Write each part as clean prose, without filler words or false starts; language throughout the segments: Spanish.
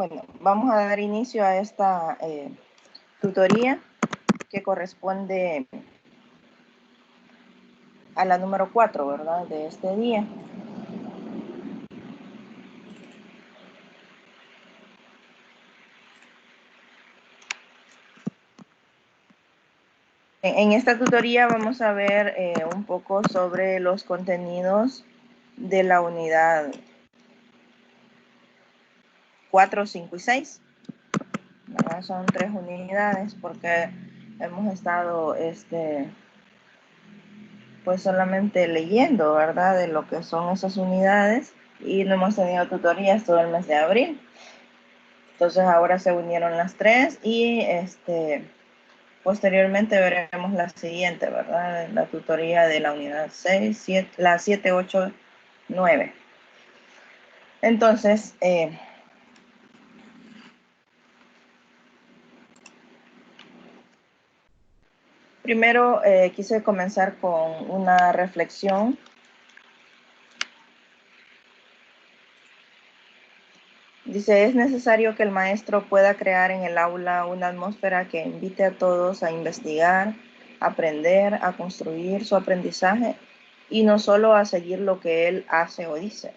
Bueno, vamos a dar inicio a esta tutoría que corresponde a la número 4, ¿verdad? De este día. En esta tutoría vamos a ver un poco sobre los contenidos de la unidad 4, 5 y 6. ¿Verdad? Son 3 unidades porque hemos estado pues solamente leyendo, ¿verdad? De lo que son esas unidades y no hemos tenido tutorías todo el mes de abril. Entonces ahora se unieron las 3 y posteriormente veremos la siguiente, ¿verdad? La tutoría de la unidad 6, 7, la 7, 8, 9. Entonces, primero quise comenzar con una reflexión. Dice, es necesario que el maestro pueda crear en el aula una atmósfera que invite a todos a investigar, a aprender, a construir su aprendizaje y no solo a seguir lo que él hace o dice.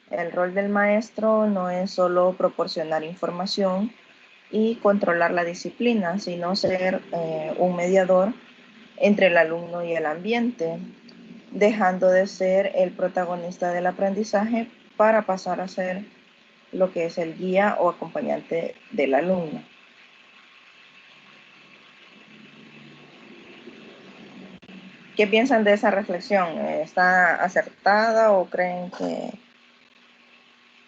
El rol del maestro no es solo proporcionar información y controlar la disciplina, sino ser un mediador entre el alumno y el ambiente, dejando de ser el protagonista del aprendizaje para pasar a ser lo que es el guía o acompañante del alumno. ¿Qué piensan de esa reflexión? ¿Está acertada o creen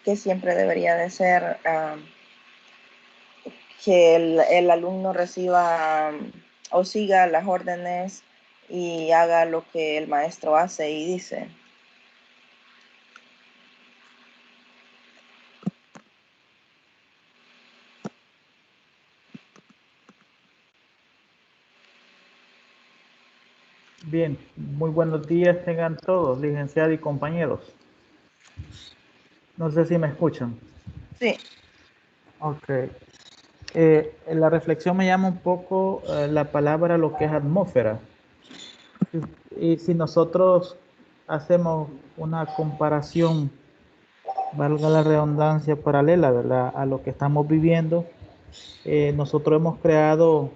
que siempre debería de ser que el alumno reciba o siga las órdenes y haga lo que el maestro hace y dice? Bien, muy buenos días tengan todos, licenciados y compañeros. No sé si me escuchan. Sí. Ok. La reflexión me llama un poco la palabra lo que es atmósfera. Y si nosotros hacemos una comparación, valga la redundancia, paralela, ¿verdad?, a lo que estamos viviendo, nosotros hemos creado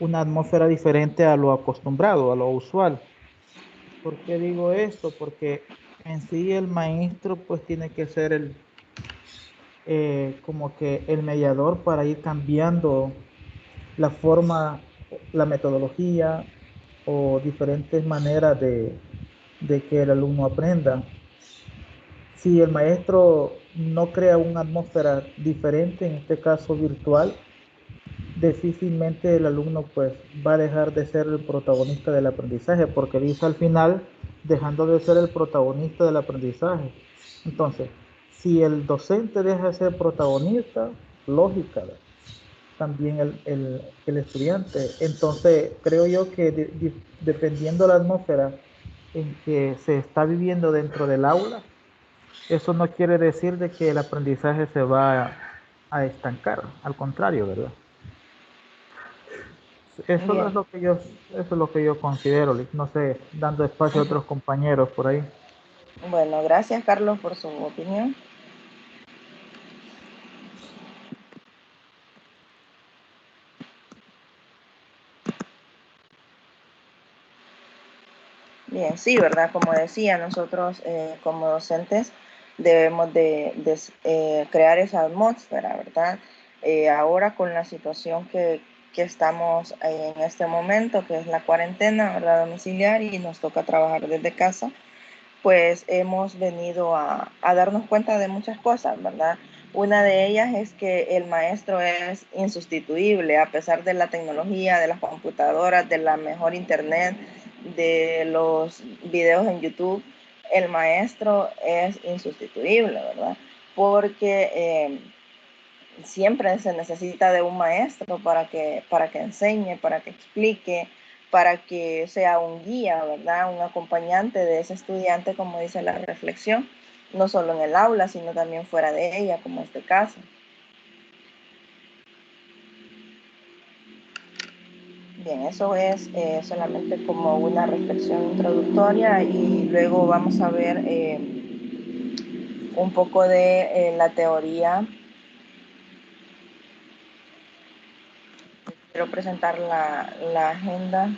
una atmósfera diferente a lo acostumbrado, a lo usual. ¿Por qué digo esto? Porque en sí el maestro pues tiene que ser como que el mediador para ir cambiando la forma, la metodología o diferentes maneras de que el alumno aprenda. Si el maestro no crea una atmósfera diferente, en este caso virtual, difícilmente el alumno pues va a dejar de ser el protagonista del aprendizaje, porque dice al final dejando de ser el protagonista del aprendizaje. Entonces, si el docente deja de ser protagonista, lógica, también el estudiante. Entonces, creo yo que dependiendo de la atmósfera en que se está viviendo dentro del aula, eso no quiere decir de que el aprendizaje se va a estancar, al contrario, ¿verdad? Eso Bien. es lo que yo considero, no sé, dando espacio a otros compañeros por ahí. Bueno, gracias Carlos por su opinión. Bien, sí, ¿verdad? Como decía, nosotros como docentes debemos de crear esa atmósfera, ¿verdad? Ahora con la situación que estamos en este momento, que es la cuarentena, ¿verdad? Domiciliar y nos toca trabajar desde casa, pues hemos venido a darnos cuenta de muchas cosas, ¿verdad? Una de ellas es que el maestro es insustituible a pesar de la tecnología, de las computadoras, de la mejor internet, de los videos en YouTube. El maestro es insustituible, ¿verdad? Porque siempre se necesita de un maestro para que enseñe, para que explique, para que sea un guía, ¿verdad? Un acompañante de ese estudiante, como dice la reflexión, no solo en el aula, sino también fuera de ella, como este caso. Bien, eso es solamente como una reflexión introductoria y luego vamos a ver un poco de la teoría. Quiero presentar la agenda.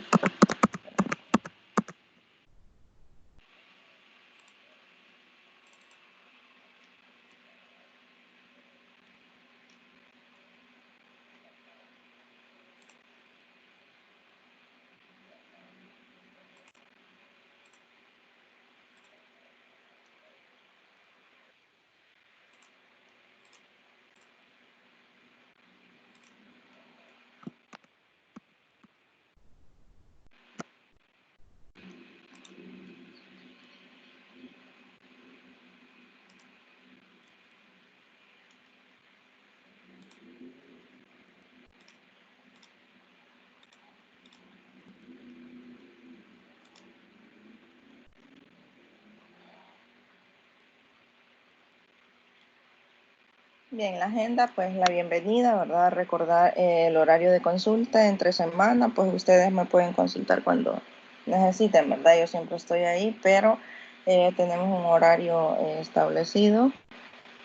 Bien, la agenda, pues la bienvenida, ¿verdad? Recordar el horario de consulta entre semana, pues ustedes me pueden consultar cuando necesiten, ¿verdad? Yo siempre estoy ahí, pero tenemos un horario establecido,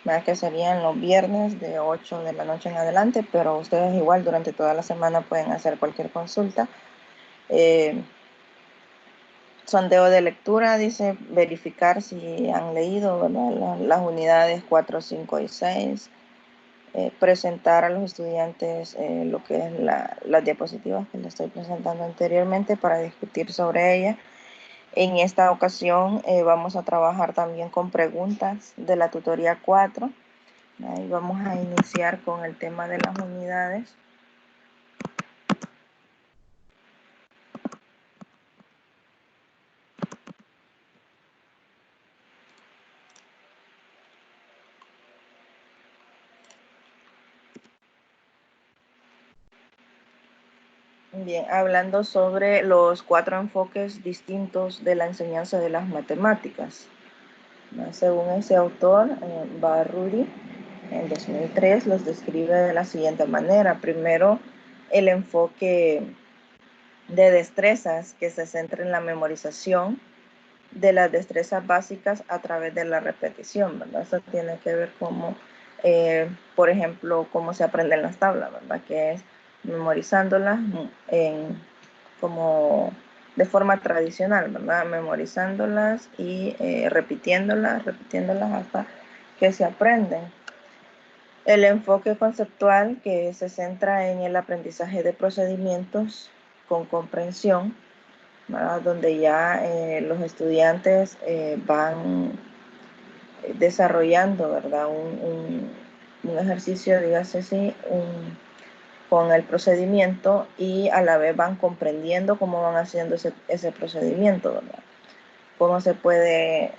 ¿verdad? Que serían los viernes de 8 de la noche en adelante, pero ustedes igual durante toda la semana pueden hacer cualquier consulta. Sondeo de lectura, dice verificar si han leído, ¿verdad? Las unidades 4, 5 y 6. Presentar a los estudiantes lo que es las diapositivas que les estoy presentando anteriormente para discutir sobre ellas. En esta ocasión vamos a trabajar también con preguntas de la tutoría 4. Ahí vamos a iniciar con el tema de las unidades. Bien, hablando sobre los 4 enfoques distintos de la enseñanza de las matemáticas. Según ese autor, Barruri, en 2003, los describe de la siguiente manera. Primero, el enfoque de destrezas que se centra en la memorización de las destrezas básicas a través de la repetición, ¿verdad? Eso tiene que ver como, por ejemplo, cómo se aprenden las tablas, ¿verdad? Que es memorizándolas como de forma tradicional, ¿verdad? Memorizándolas y repitiéndolas hasta que se aprenden. El enfoque conceptual que se centra en el aprendizaje de procedimientos con comprensión, ¿verdad? Donde ya los estudiantes van desarrollando, ¿verdad? Un ejercicio, dígase así, con el procedimiento y a la vez van comprendiendo cómo van haciendo ese procedimiento, ¿verdad? ¿Cómo se puede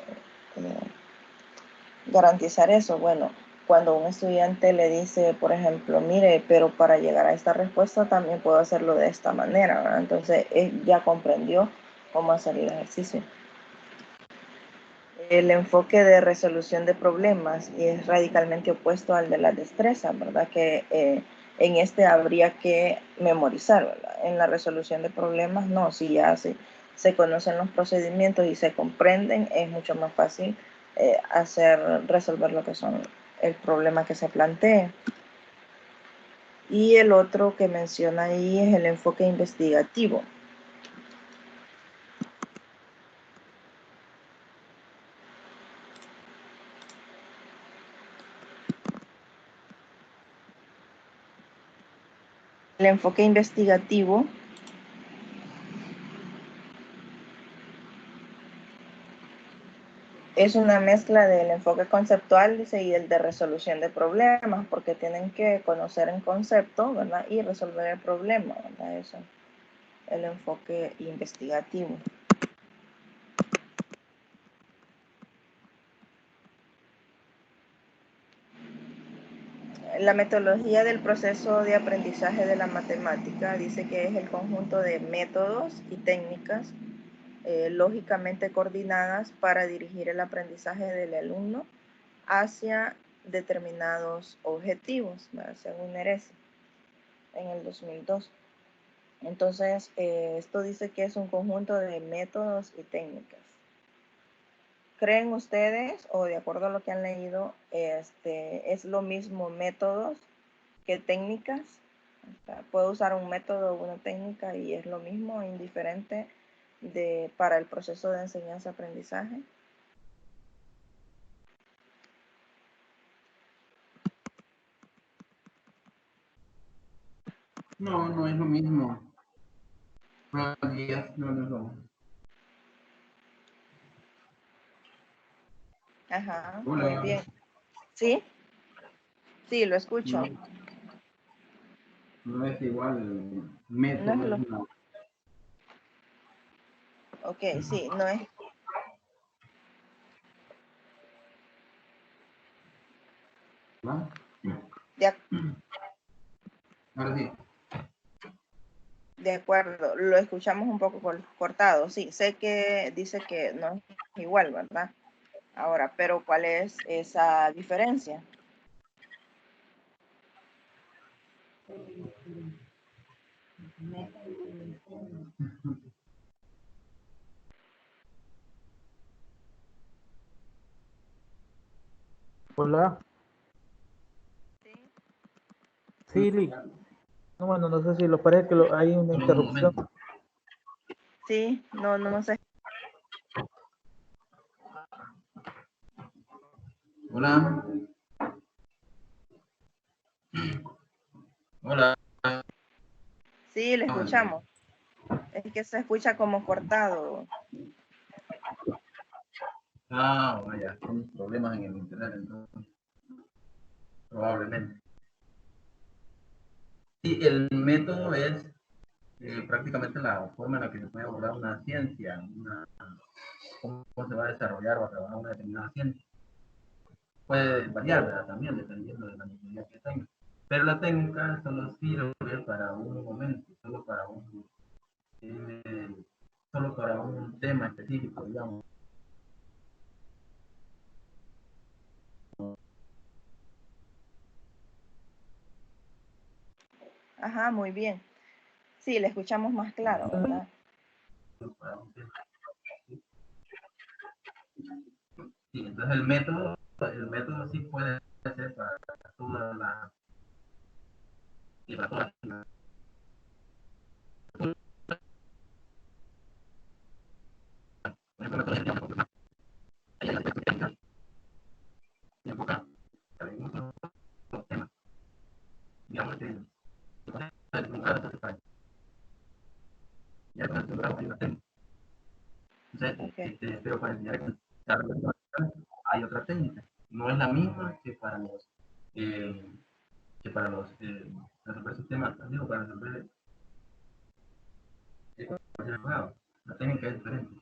garantizar eso? Bueno, cuando un estudiante le dice, por ejemplo, mire, pero para llegar a esta respuesta también puedo hacerlo de esta manera, ¿verdad? Entonces él ya comprendió cómo hacer el ejercicio. El enfoque de resolución de problemas es radicalmente opuesto al de la destreza, ¿verdad? Que en este habría que memorizar, ¿verdad? En la resolución de problemas no, si ya se conocen los procedimientos y se comprenden, es mucho más fácil resolver lo que son el problema que se plantee. Y el otro que menciona ahí es el enfoque investigativo. El enfoque investigativo es una mezcla del enfoque conceptual, dice, y el de resolución de problemas, porque tienen que conocer el concepto, ¿verdad? Y resolver el problema, ¿verdad? Eso, el enfoque investigativo. La metodología del proceso de aprendizaje de la matemática dice que es el conjunto de métodos y técnicas lógicamente coordinadas para dirigir el aprendizaje del alumno hacia determinados objetivos, ¿verdad? Según Neresi, en el 2002. Entonces, esto dice que es un conjunto de métodos y técnicas. ¿Creen ustedes, o de acuerdo a lo que han leído, es lo mismo métodos que técnicas? O sea, puedo usar un método o una técnica y es lo mismo, indiferente para el proceso de enseñanza-aprendizaje. No, no es lo mismo. No, no es lo mismo. Ajá, muy Hola. bien. ¿Sí? Sí, lo escucho. No, no es igual. No es Método es lo... una. Ok, sí, no es... ¿Va? De, Ahora sí. de acuerdo, lo escuchamos un poco cortado. Sí, sé que dice que no es igual, ¿verdad? Ahora, pero ¿cuál es esa diferencia? Hola. Sí, Lee. No, bueno, no sé si lo parece que hay una Solo un interrupción. momento. Sí, no sé. Hola. Hola. Sí, le escuchamos. Es que se escucha como cortado. Ah, vaya, son problemas en el internet, entonces, probablemente. Sí, el método es prácticamente la forma en la que se puede abordar una ciencia, cómo se va a desarrollar o a trabajar una determinada ciencia. Puede variar, ¿verdad? También dependiendo de la necesidad que tenga. Pero la técnica solo sirve para un momento, eh, solo para un tema específico, digamos. Ajá, muy bien. Sí, le escuchamos más claro, ¿verdad? Para un tema. Sí, entonces el método sí puede ser para toda la, para toda la digamos que ya con el programa hay una técnica. Entonces, Ok. pero para enseñar hay otra técnica. No es la misma eh, que para resolver sistemas, digo, para resolver cualquier juego. La técnica es diferente.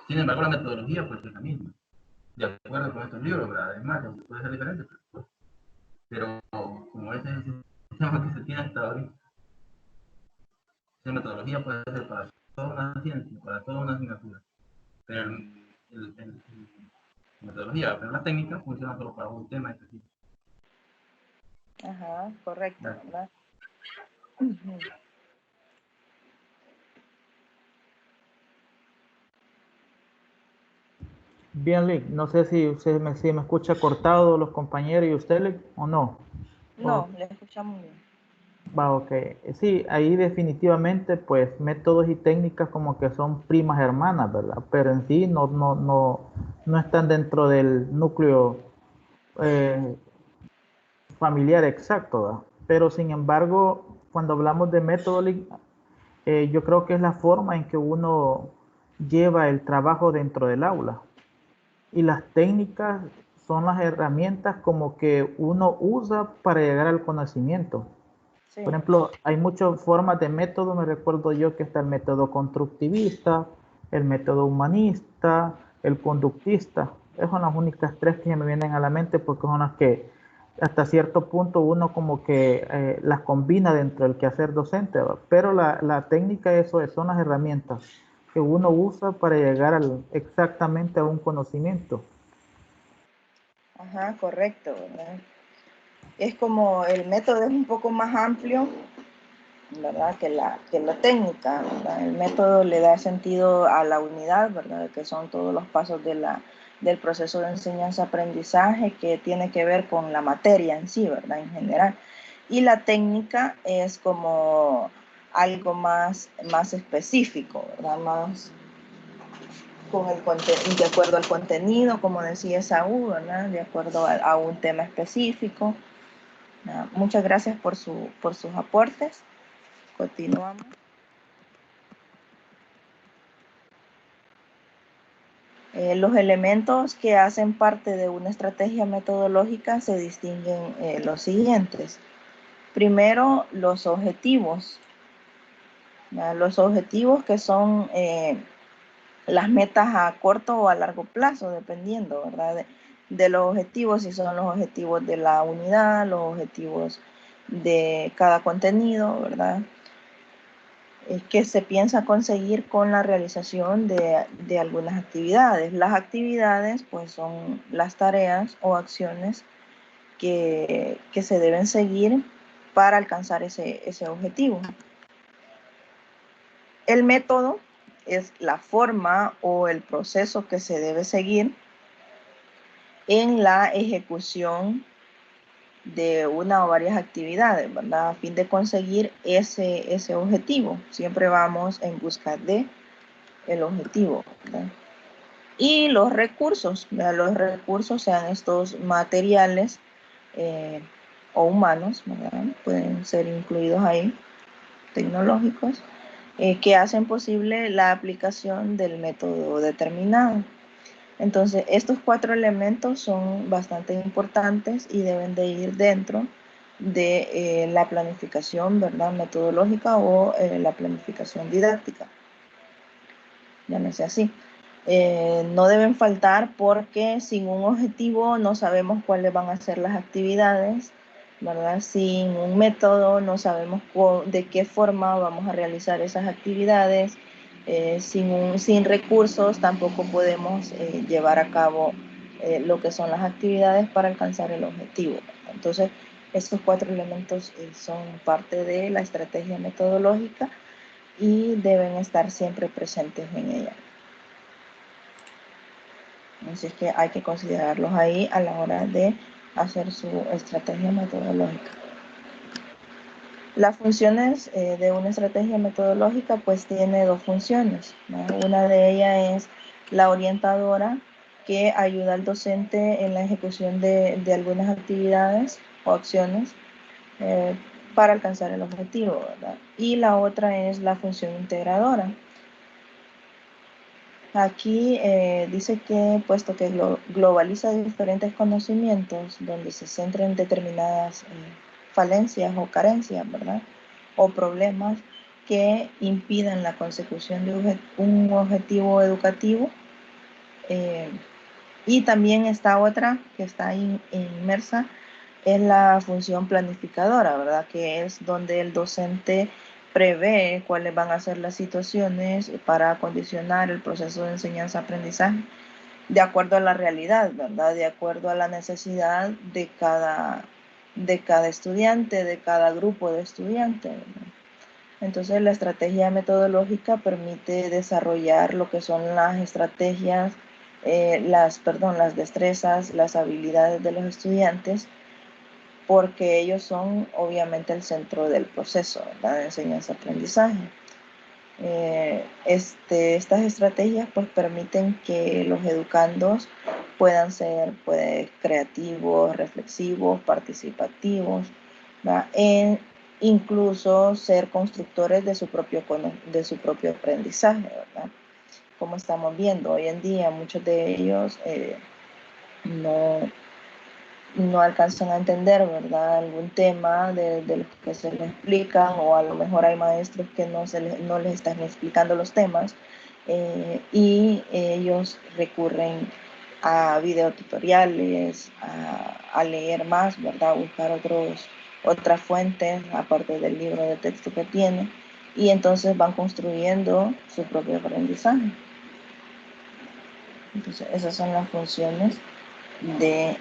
Sin embargo, la metodología pues es la misma. De acuerdo con estos libros, ¿verdad? Además, puede ser diferente, pero como ese es el sistema que se tiene hasta ahorita, esa metodología puede ser para toda una ciencia, para toda una asignatura. Pero la metodología, pero la técnica funciona solo para un tema específico. Ajá, correcto, ¿Verdad? ¿verdad? Ujú. Bien, Lee. No sé si me escucha cortado los compañeros y usted, Lee, o no. O- No, le escuchamos bien. Va, ok. Sí, ahí definitivamente, pues, métodos y técnicas como que son primas hermanas, ¿verdad? Pero en sí no están dentro del núcleo eh, familiar exacto, ¿verdad? Pero sin embargo, cuando hablamos de método, yo creo que es la forma en que uno lleva el trabajo dentro del aula. Y las técnicas son las herramientas como que uno usa para llegar al conocimiento. Por Sí. ejemplo, hay muchas formas de método. Me recuerdo yo que está el método constructivista, el método humanista, el conductista. Esas son las únicas tres que me vienen a la mente porque son las que hasta cierto punto uno como que las combina dentro del quehacer docente, ¿va? Pero la técnica, eso es, son las herramientas que uno usa para llegar exactamente a un conocimiento. Ajá, correcto, ¿verdad? Es como el método es un poco más amplio ¿verdad? Que la técnica, ¿verdad? El método le da sentido a la unidad, ¿verdad? Que son todos los pasos del proceso de enseñanza-aprendizaje que tiene que ver con la materia en sí, ¿verdad? En general. Y la técnica es como algo más específico, ¿verdad? Más con el de acuerdo al contenido, como decía Saúl, ¿verdad? De acuerdo a un tema específico. Muchas gracias por sus aportes. Continuamos. Los elementos que hacen parte de una estrategia metodológica se distinguen los siguientes. Primero, los objetivos. Los objetivos que son las metas a corto o a largo plazo, dependiendo, ¿verdad? De los objetivos, si son los objetivos de la unidad, los objetivos de cada contenido, ¿verdad? Que se piensa conseguir con la realización de algunas actividades. Las actividades, pues, son las tareas o acciones que se deben seguir para alcanzar ese objetivo. El método es la forma o el proceso que se debe seguir en la ejecución de una o varias actividades, ¿verdad? A fin de conseguir ese objetivo. Siempre vamos en busca de el objetivo, ¿verdad? Y los recursos, ¿verdad? Los recursos, sean estos materiales o humanos, ¿verdad? Pueden ser incluidos ahí, tecnológicos, que hacen posible la aplicación del método determinado. Entonces, estos 4 elementos son bastante importantes y deben de ir dentro de la planificación, ¿verdad? Metodológica o la planificación didáctica. Llámese así. No deben faltar porque sin un objetivo no sabemos cuáles van a ser las actividades, ¿verdad? Sin un método no sabemos de qué forma vamos a realizar esas actividades. Sin recursos tampoco podemos llevar a cabo lo que son las actividades para alcanzar el objetivo. Entonces, estos 4 elementos son parte de la estrategia metodológica y deben estar siempre presentes en ella. Así es que hay que considerarlos ahí a la hora de hacer su estrategia metodológica. Las funciones de una estrategia metodológica pues tiene 2 funciones, ¿no? Una de ellas es la orientadora, que ayuda al docente en la ejecución de algunas actividades o acciones para alcanzar el objetivo, ¿verdad? Y la otra es la función integradora. Aquí dice que, puesto que globaliza diferentes conocimientos donde se centra en determinadas falencias o carencias, ¿verdad? O problemas que impidan la consecución de un objetivo educativo. Y también esta otra que está inmersa es la función planificadora, ¿verdad? Que es donde el docente prevé cuáles van a ser las situaciones para acondicionar el proceso de enseñanza-aprendizaje de acuerdo a la realidad, ¿verdad? De acuerdo a la necesidad de cada estudiante, de cada grupo de estudiantes, ¿verdad? Entonces, la estrategia metodológica permite desarrollar lo que son las estrategias, las destrezas, las habilidades de los estudiantes, porque ellos son obviamente el centro del proceso, ¿verdad? De enseñanza-aprendizaje. Estas estrategias pues permiten que los educandos puedan ser creativos, reflexivos, participativos, ¿verdad? Incluso ser constructores de su propio aprendizaje, ¿verdad? Como estamos viendo hoy en día, muchos de ellos no alcanzan a entender, ¿verdad? Algún tema de lo que se les explican, o a lo mejor hay maestros que no les están explicando los temas y ellos recurren a videotutoriales, a leer más, ¿verdad? A buscar otras fuentes aparte del libro de texto que tienen, y entonces van construyendo su propio aprendizaje. Entonces, esas son las funciones de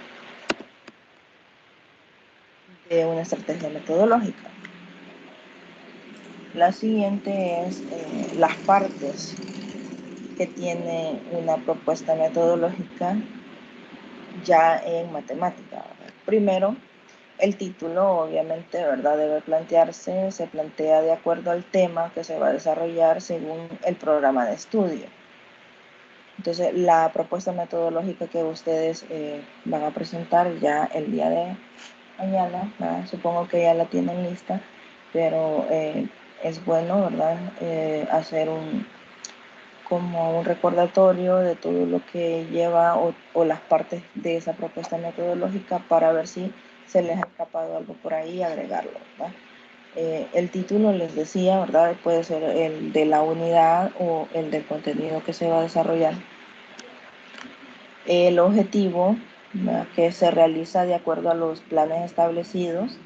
una estrategia metodológica. La siguiente es las partes que tiene una propuesta metodológica ya en matemática, ¿verdad? Primero, el título obviamente, ¿verdad? Debe plantearse, se plantea de acuerdo al tema que se va a desarrollar según el programa de estudio. Entonces, la propuesta metodológica que ustedes van a presentar ya el día de mañana, ¿verdad? Supongo que ya la tienen lista, pero es bueno, ¿verdad? Hacer como un recordatorio de todo lo que lleva o las partes de esa propuesta metodológica para ver si se les ha escapado algo por ahí y agregarlo, ¿verdad? El título, les decía, ¿verdad? Puede ser el de la unidad o el del contenido que se va a desarrollar. El objetivo, ¿verdad? Que se realiza de acuerdo a los planes establecidos,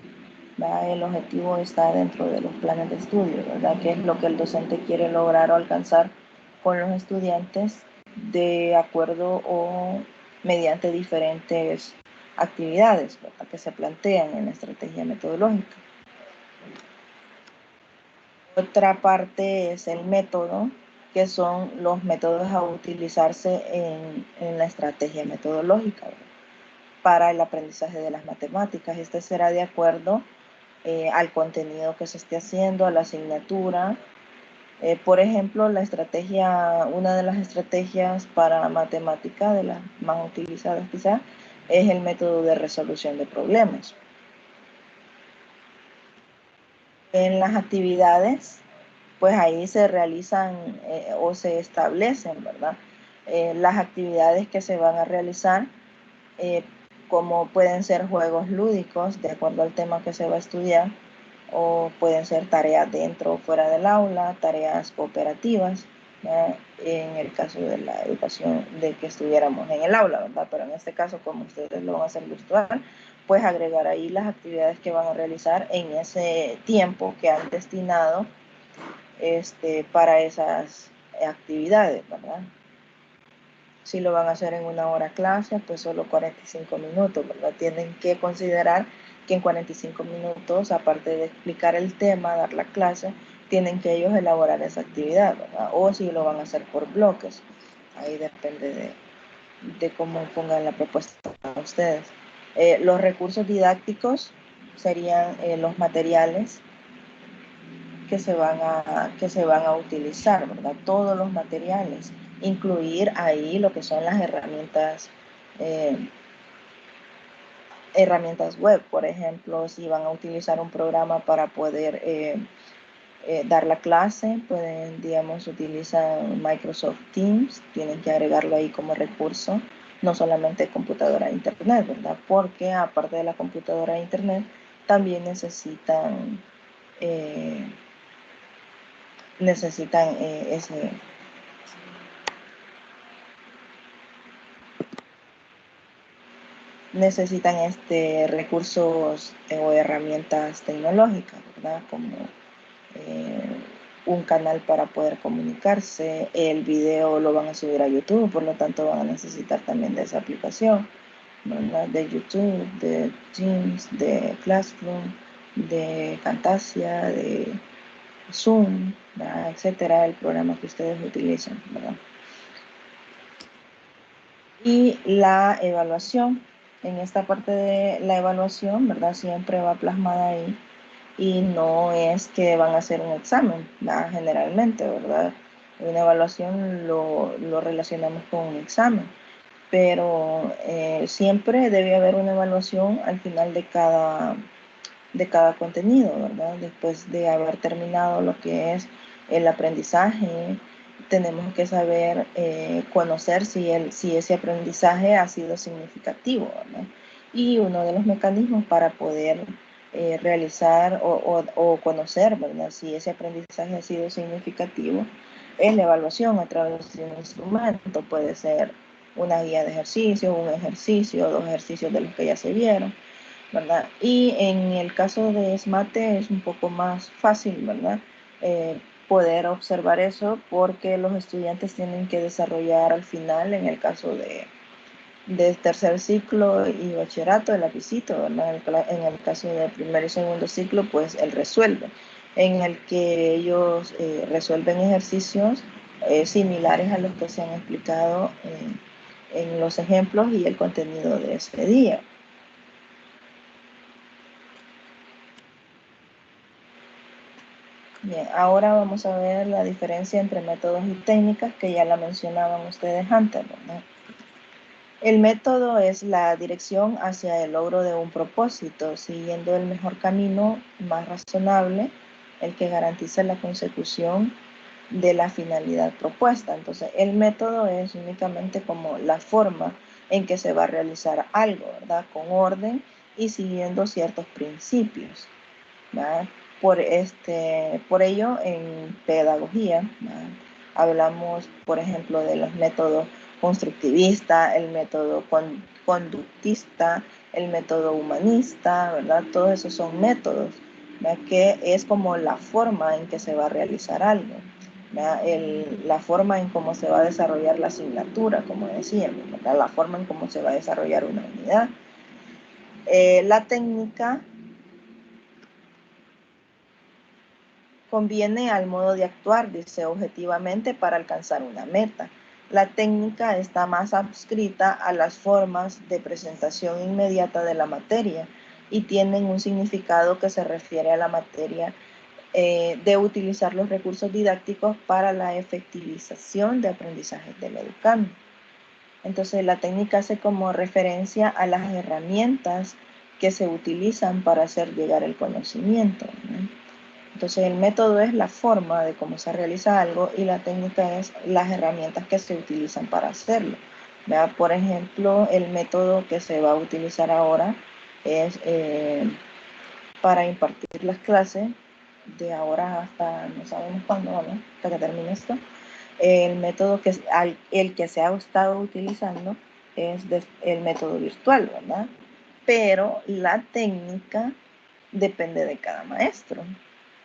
¿verdad? El objetivo está dentro de los planes de estudio, ¿verdad? Que es lo que el docente quiere lograr o alcanzar con los estudiantes de acuerdo o mediante diferentes actividades, ¿verdad? Que se plantean en la estrategia metodológica. Otra parte es el método, que son los métodos a utilizarse en la estrategia metodológica, ¿verdad? Para el aprendizaje de las matemáticas. Este será de acuerdo al contenido que se esté haciendo, a la asignatura. Por ejemplo, una de las estrategias para matemática, de las más utilizadas quizás, es el método de resolución de problemas. En las actividades, pues ahí se realizan o se establecen, ¿verdad? Las actividades que se van a realizar, como pueden ser juegos lúdicos, de acuerdo al tema que se va a estudiar, o pueden ser tareas dentro o fuera del aula, tareas cooperativas, ¿verdad? En el caso de la educación de que estuviéramos en el aula, ¿verdad? Pero en este caso, como ustedes lo van a hacer virtual, pues agregar ahí las actividades que van a realizar en ese tiempo que han destinado para esas actividades, ¿verdad? Si lo van a hacer en una hora clase, pues solo 45 minutos, ¿verdad? Tienen que considerar que en 45 minutos, aparte de explicar el tema, dar la clase, tienen que ellos elaborar esa actividad, ¿verdad? O si lo van a hacer por bloques. Ahí depende de cómo pongan la propuesta a ustedes. Los recursos didácticos serían los materiales que se van a utilizar, ¿verdad? Todos los materiales, incluir ahí lo que son las herramientas web, por ejemplo, si van a utilizar un programa para poder dar la clase, pueden, digamos, utilizan Microsoft Teams, tienen que agregarlo ahí como recurso, no solamente computadora e internet, ¿verdad? Porque aparte de la computadora e internet, también necesitan recursos o herramientas tecnológicas, ¿verdad? Como un canal para poder comunicarse, el video lo van a subir a YouTube, por lo tanto van a necesitar también de esa aplicación, ¿verdad? De YouTube, de Teams, de Classroom, de Camtasia, de Zoom, ¿verdad? Etcétera, el programa que ustedes utilizan, ¿verdad? Y la evaluación, en esta parte de la evaluación, ¿verdad? Siempre va plasmada ahí y no es que van a hacer un examen, ¿verdad? Generalmente, ¿verdad? Una evaluación lo relacionamos con un examen, pero siempre debe haber una evaluación al final de cada contenido, ¿verdad? Después de haber terminado lo que es el aprendizaje, tenemos que saber conocer si ese aprendizaje ha sido significativo, ¿verdad? Y uno de los mecanismos para poder realizar o conocer, ¿verdad? Si ese aprendizaje ha sido significativo es la evaluación a través de un instrumento, puede ser una guía de ejercicios, un ejercicio, 2 ejercicios de los que ya se vieron, ¿verdad? Y en el caso de SMATE es un poco más fácil, ¿verdad? Poder observar eso porque los estudiantes tienen que desarrollar al final, en el caso de tercer ciclo y bachillerato, el lapicito, ¿verdad? En el caso de primer y segundo ciclo, pues el resuelve. en el que ellos resuelven ejercicios similares a los que se han explicado en los ejemplos y el contenido de ese día. Bien, ahora vamos a ver la diferencia entre métodos y técnicas que ya la mencionaban ustedes antes, ¿verdad? El método es la dirección hacia el logro de un propósito, siguiendo el mejor camino más razonable, el que garantiza la consecución de la finalidad propuesta. Entonces, el método es únicamente como la forma en que se va a realizar algo, ¿verdad? Con orden y siguiendo ciertos principios, ¿verdad? Por ello, en pedagogía, ¿verdad? Hablamos, por ejemplo, de los métodos constructivista, el método conductista, el método humanista, ¿verdad? Todos esos son métodos, ¿verdad? Que es como la forma en que se va a realizar algo, ¿verdad? La forma en cómo se va a desarrollar la asignatura, como decíamos, ¿verdad? La forma en cómo se va a desarrollar una unidad. La técnica conviene al modo de actuar, dice, objetivamente para alcanzar una meta. La técnica está más adscrita a las formas de presentación inmediata de la materia y tienen un significado que se refiere a la materia de utilizar los recursos didácticos para la efectivización de aprendizajes del educando. Entonces, la técnica hace como referencia a las herramientas que se utilizan para hacer llegar el conocimiento, ¿no? Entonces, el método es la forma de cómo se realiza algo y la técnica es las herramientas que se utilizan para hacerlo. ¿Verdad? Por ejemplo, el método que se va a utilizar ahora es para impartir las clases de ahora hasta no sabemos cuándo, ¿no? Hasta que termine esto. El método el que se ha estado utilizando es el método virtual, ¿verdad? Pero la técnica depende de cada maestro.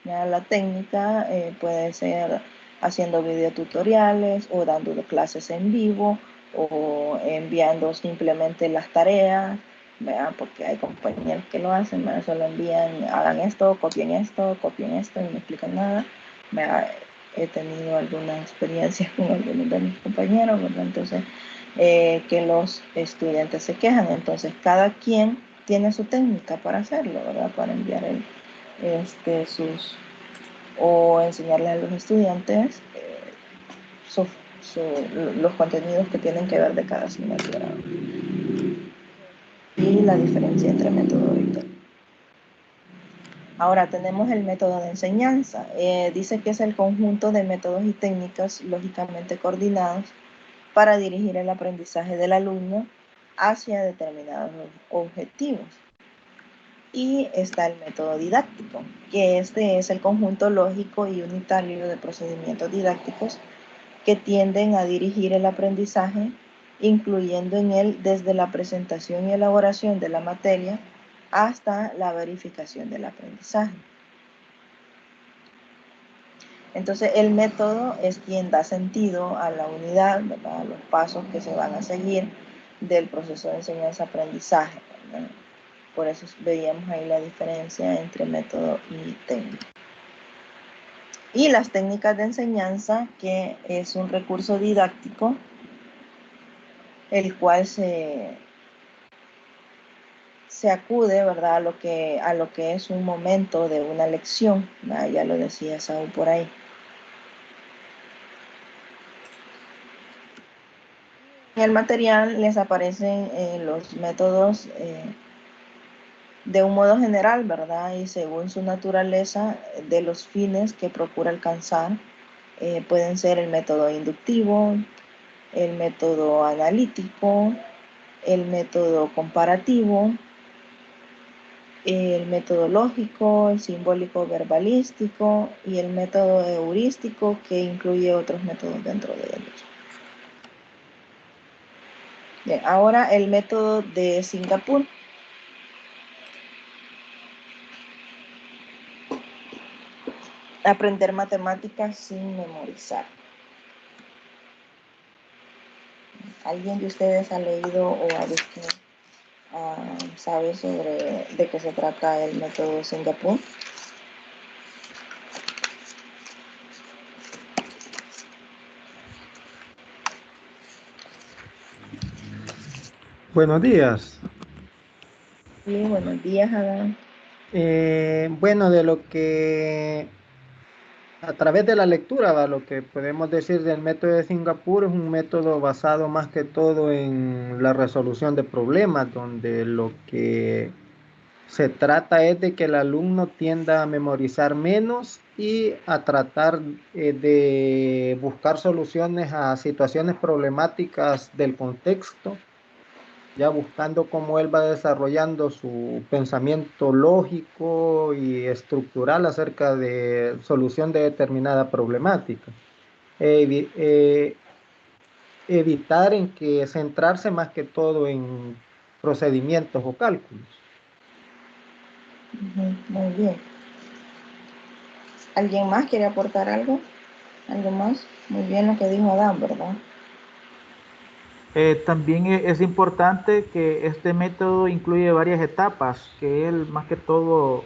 ¿Ya? La técnica puede ser haciendo videotutoriales o dando clases en vivo o enviando simplemente las tareas, ¿verdad? Porque hay compañeros que lo hacen, ¿verdad? Solo envían, hagan esto, copien esto y no explican nada. ¿Verdad? He tenido algunas experiencias con algunos de mis compañeros, ¿verdad? Entonces, que los estudiantes se quejan. Entonces, cada quien tiene su técnica para hacerlo, ¿verdad? Para enviar o enseñarles a los estudiantes los contenidos que tienen que ver de cada asignatura. Y la diferencia entre método y técnica. Ahora tenemos el método de enseñanza. Dice que es el conjunto de métodos y técnicas lógicamente coordinados para dirigir el aprendizaje del alumno hacia determinados objetivos. Y está el método didáctico, que este es el conjunto lógico y unitario de procedimientos didácticos que tienden a dirigir el aprendizaje, incluyendo en él desde la presentación y elaboración de la materia hasta la verificación del aprendizaje. Entonces, el método es quien da sentido a la unidad, ¿verdad? A los pasos que se van a seguir del proceso de enseñanza-aprendizaje, ¿verdad? Por eso veíamos ahí la diferencia entre método y técnica. Y las técnicas de enseñanza, que es un recurso didáctico, el cual se acude, ¿verdad? A lo que es un momento de una lección, ¿verdad? Ya lo decía Saúl por ahí. En el material les aparecen los métodos de un modo general, ¿verdad? Y según su naturaleza de los fines que procura alcanzar, pueden ser el método inductivo, el método analítico, el método comparativo, el método lógico, el simbólico verbalístico y el método heurístico, que incluye otros métodos dentro de ellos. Bien, ahora el método de Singapur. Aprender matemáticas sin memorizar. ¿Alguien de ustedes ha leído o ha visto, sabe sobre de qué se trata el método Singapur? Buenos días. Sí, buenos días, Adán. Bueno, de lo que a través de la lectura, va, lo que podemos decir del método de Singapur es un método basado más que todo en la resolución de problemas, donde lo que se trata es de que el alumno tienda a memorizar menos y a tratar de buscar soluciones a situaciones problemáticas del contexto, ya buscando cómo él va desarrollando su pensamiento lógico y estructural acerca de solución de determinada problemática. Evi- eh, Evitar en que centrarse más que todo en procedimientos o cálculos. Ujú, muy bien. ¿Alguien más quiere aportar algo? ¿Algo más? Muy bien lo que dijo Adán, ¿verdad? También es importante que este método incluye varias etapas, que él más que todo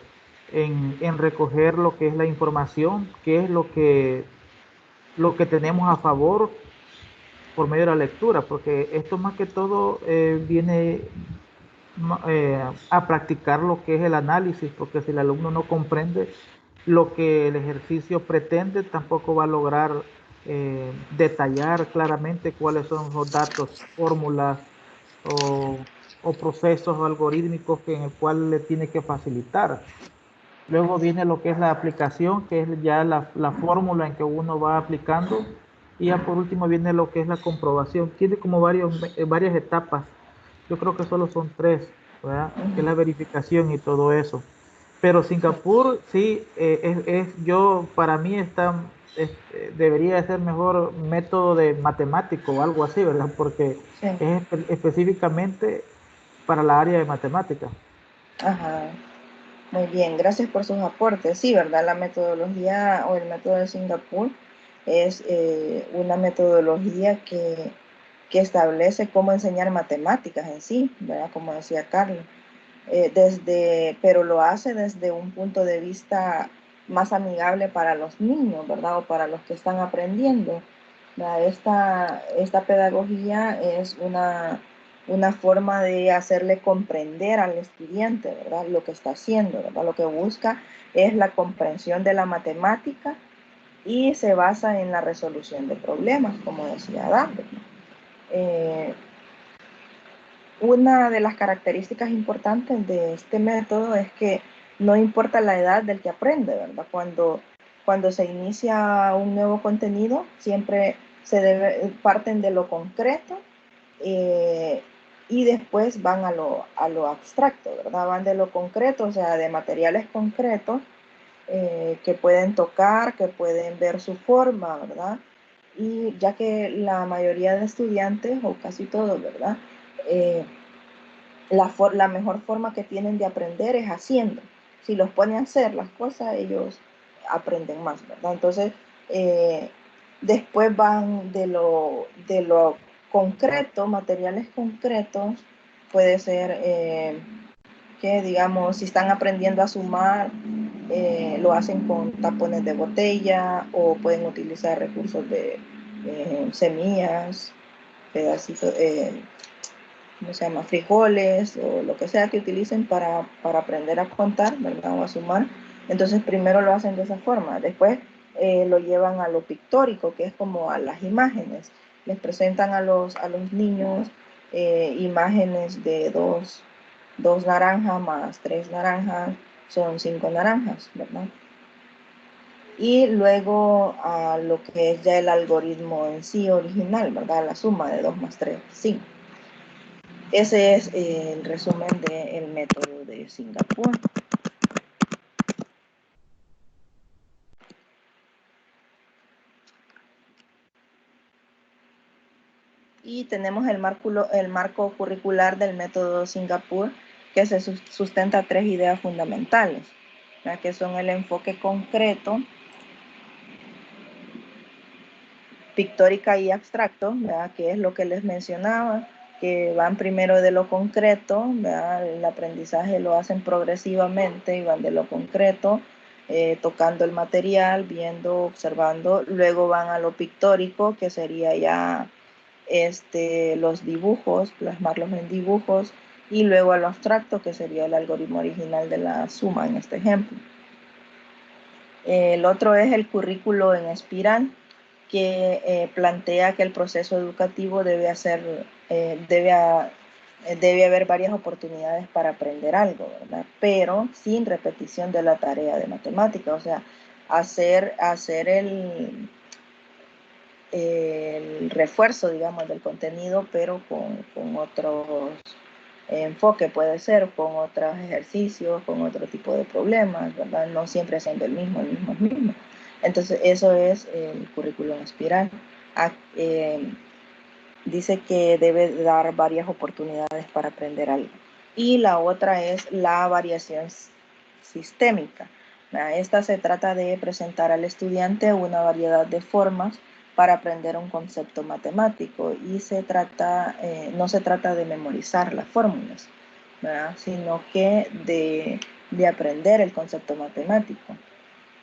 en recoger lo que es la información, qué es lo que tenemos a favor por medio de la lectura, porque esto más que todo viene a practicar lo que es el análisis, porque si el alumno no comprende lo que el ejercicio pretende, tampoco va a lograr detallar claramente cuáles son los datos, fórmulas o, o procesos algorítmicos en el cual le tiene que facilitar. Luego viene lo que es la aplicación, que es ya la fórmula en que uno va aplicando. Y ya por último viene lo que es la comprobación. Tiene como varias etapas. Yo creo que solo son tres, ¿verdad? Que es la verificación y todo eso. Pero Singapur sí, para mí debería de ser mejor método de matemático o algo así, ¿verdad? Porque Sí. es específicamente para la área de matemática. Ajá. Muy bien, gracias por sus aportes. Sí, ¿verdad? La metodología o el método de Singapur es una metodología que establece cómo enseñar matemáticas en sí, ¿verdad? Como decía Carlos. Pero lo hace desde un punto de vista más amigable para los niños, ¿verdad? O para los que están aprendiendo. Esta pedagogía es una forma de hacerle comprender al estudiante, ¿verdad? Lo que está haciendo, ¿verdad? Lo que busca es la comprensión de la matemática y se basa en la resolución de problemas, como decía Adam. Eh, una de las características importantes de este método es que no importa la edad del que aprende, ¿verdad? Cuando se inicia un nuevo contenido, siempre parten de lo concreto eh, y después van a lo abstracto, ¿verdad? Van de lo concreto, o sea, de materiales concretos que pueden tocar, que pueden ver su forma, ¿verdad? Y ya que la mayoría de estudiantes, o casi todos, ¿verdad? Eh, la mejor forma que tienen de aprender es haciendo. Si los ponen a hacer las cosas, ellos aprenden más, ¿verdad? Entonces, eh, después van de lo concreto, materiales concretos, puede ser que, digamos, si están aprendiendo a sumar, lo hacen con tapones de botella o pueden utilizar recursos de semillas, pedacitos, ¿cómo se llama? Frijoles o lo que sea que utilicen para aprender a contar, ¿verdad? O a sumar. Entonces primero lo hacen de esa forma, después lo llevan a lo pictórico, que es como a las imágenes. Les presentan a los niños imágenes de dos naranjas más tres naranjas, son 5 naranjas, ¿verdad? Y luego a lo que es ya el algoritmo en sí original, ¿verdad? La suma de 2 más 3, 5. Ese es el resumen del método de Singapur. Y tenemos el marco curricular del método Singapur, que se sustenta 3 ideas fundamentales, ¿verdad? Que son el enfoque concreto, pictórica y abstracto, ¿verdad? Que es lo que les mencionaba, que van primero de lo concreto, ¿verdad? El aprendizaje lo hacen progresivamente y van de lo concreto, tocando el material, viendo, observando, luego van a lo pictórico, que sería ya los dibujos, plasmarlos en dibujos, y luego al abstracto, que sería el algoritmo original de la suma en este ejemplo. El otro es el currículo en espiral, que plantea que el proceso educativo debe haber varias oportunidades para aprender algo, ¿verdad? Pero sin repetición de la tarea de matemática, o sea, hacer el refuerzo, digamos, del contenido, pero con otros enfoque, puede ser con otros ejercicios, con otro tipo de problemas, ¿verdad? No siempre siendo el mismo. Entonces, eso es el currículum espiral. Dice que debe dar varias oportunidades para aprender algo. Y la otra es la variación sistémica. Esta se trata de presentar al estudiante una variedad de formas para aprender un concepto matemático, y no se trata de memorizar las fórmulas, ¿verdad? Sino que de aprender el concepto matemático.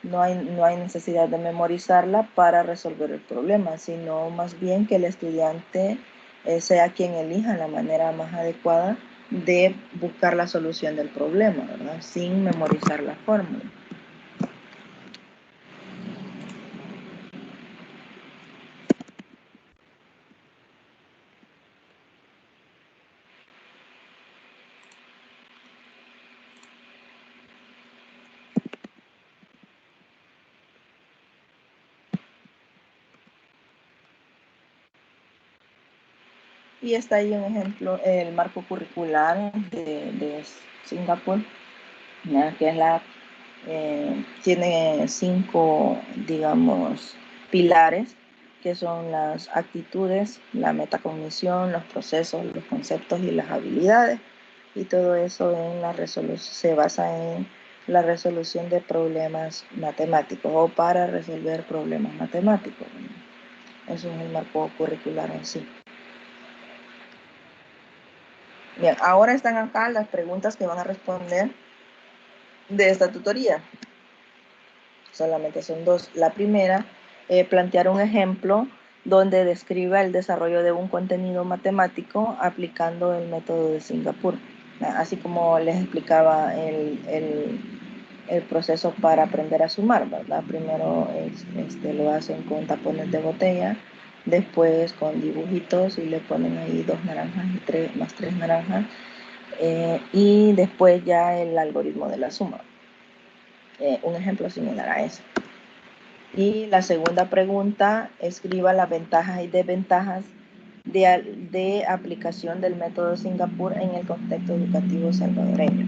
No hay necesidad de memorizarla para resolver el problema, sino más bien que el estudiante sea quien elija la manera más adecuada de buscar la solución del problema, ¿verdad? Sin memorizar la fórmula. Y está ahí un ejemplo, el marco curricular de Singapur, ¿ya? Que tiene 5, digamos, pilares, que son las actitudes, la metacognición, los procesos, los conceptos y las habilidades. Y todo eso se basa en la resolución de problemas matemáticos, o para resolver problemas matemáticos. Eso es el marco curricular en sí. Bien, ahora están acá las preguntas que van a responder de esta tutoría. Solamente son 2. La primera, plantear un ejemplo donde describa el desarrollo de un contenido matemático aplicando el método de Singapur. Así como les explicaba el proceso para aprender a sumar, ¿verdad? Primero lo hacen con tapones de botella, después con dibujitos y le ponen ahí 2 naranjas y más 3 naranjas, y después ya el algoritmo de la suma. Un ejemplo similar a ese. Y la segunda pregunta, escriba las ventajas y desventajas de aplicación del método Singapur en el contexto educativo salvadoreño.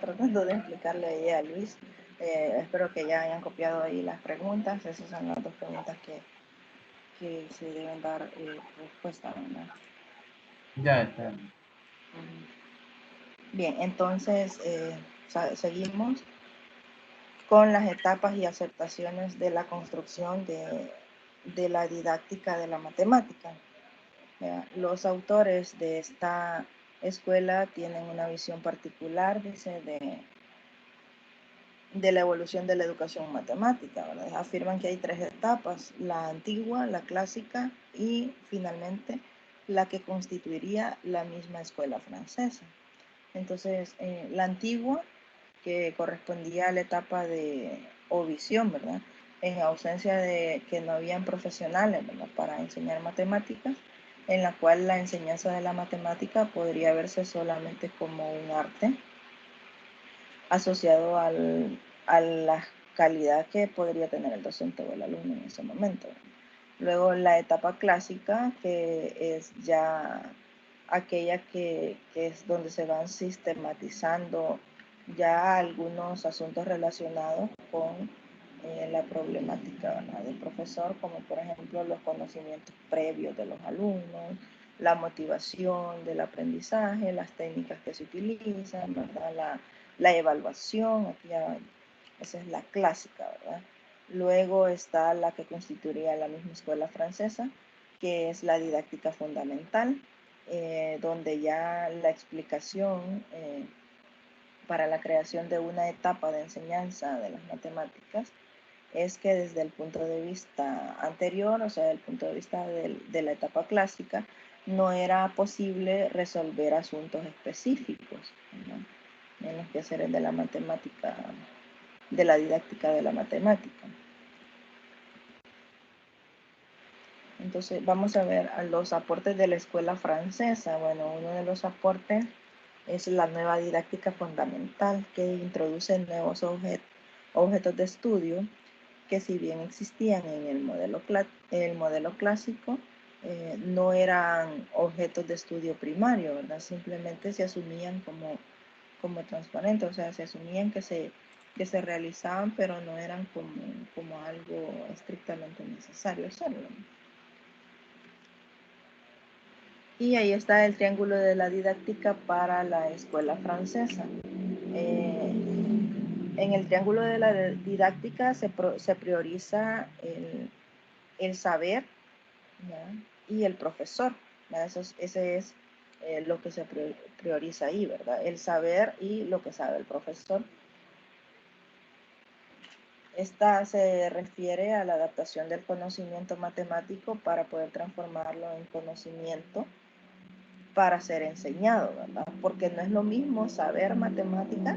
tratando de explicarle ahí a Luis. Espero que ya hayan copiado ahí las preguntas. Esas son las dos preguntas que se deben dar respuesta, ¿verdad? Ya está. Bien, entonces seguimos con las etapas y aceptaciones de la construcción de la didáctica de la matemática. Los autores de esta escuela tienen una visión particular, dice, de la evolución de la educación matemática, ¿verdad? Afirman que hay tres etapas: la antigua, la clásica y finalmente la que constituiría la misma escuela francesa. Entonces, la antigua, que correspondía a la etapa de visión, ¿verdad? En ausencia de que no habían profesionales, ¿verdad?, para enseñar matemáticas, en la cual la enseñanza de la matemática podría verse solamente como un arte asociado a la calidad que podría tener el docente o el alumno en ese momento. Luego la etapa clásica, que es ya aquella que es donde se van sistematizando ya algunos asuntos relacionados con la problemática, ¿verdad?, del profesor, como por ejemplo los conocimientos previos de los alumnos, la motivación del aprendizaje, las técnicas que se utilizan, ¿verdad?, la evaluación. Aquí ya, esa es la clásica, ¿verdad? Luego está la que constituiría la misma escuela francesa, que es la didáctica fundamental, donde ya la explicación para la creación de una etapa de enseñanza de las matemáticas es que desde el punto de vista anterior, o sea, desde el punto de vista de la etapa clásica, no era posible resolver asuntos específicos, ¿no?, en los quehaceres de la matemática, de la didáctica de la matemática. Entonces vamos a ver a los aportes de la escuela francesa. Bueno, uno de los aportes es la nueva didáctica fundamental, que introduce nuevos objetos de estudio que, si bien existían en el modelo clásico, no eran objetos de estudio primario, ¿verdad? Simplemente se asumían como transparentes, o sea, se asumían que se realizaban, pero no eran como algo estrictamente necesario hacerlo. Y ahí está el triángulo de la didáctica para la escuela francesa. En el triángulo de la didáctica se prioriza el saber, ¿ya?, y el profesor, ¿ya? Ese es lo que se prioriza ahí, ¿verdad? El saber y lo que sabe el profesor. Esta se refiere a la adaptación del conocimiento matemático para poder transformarlo en conocimiento para ser enseñado, ¿verdad? Porque no es lo mismo saber matemática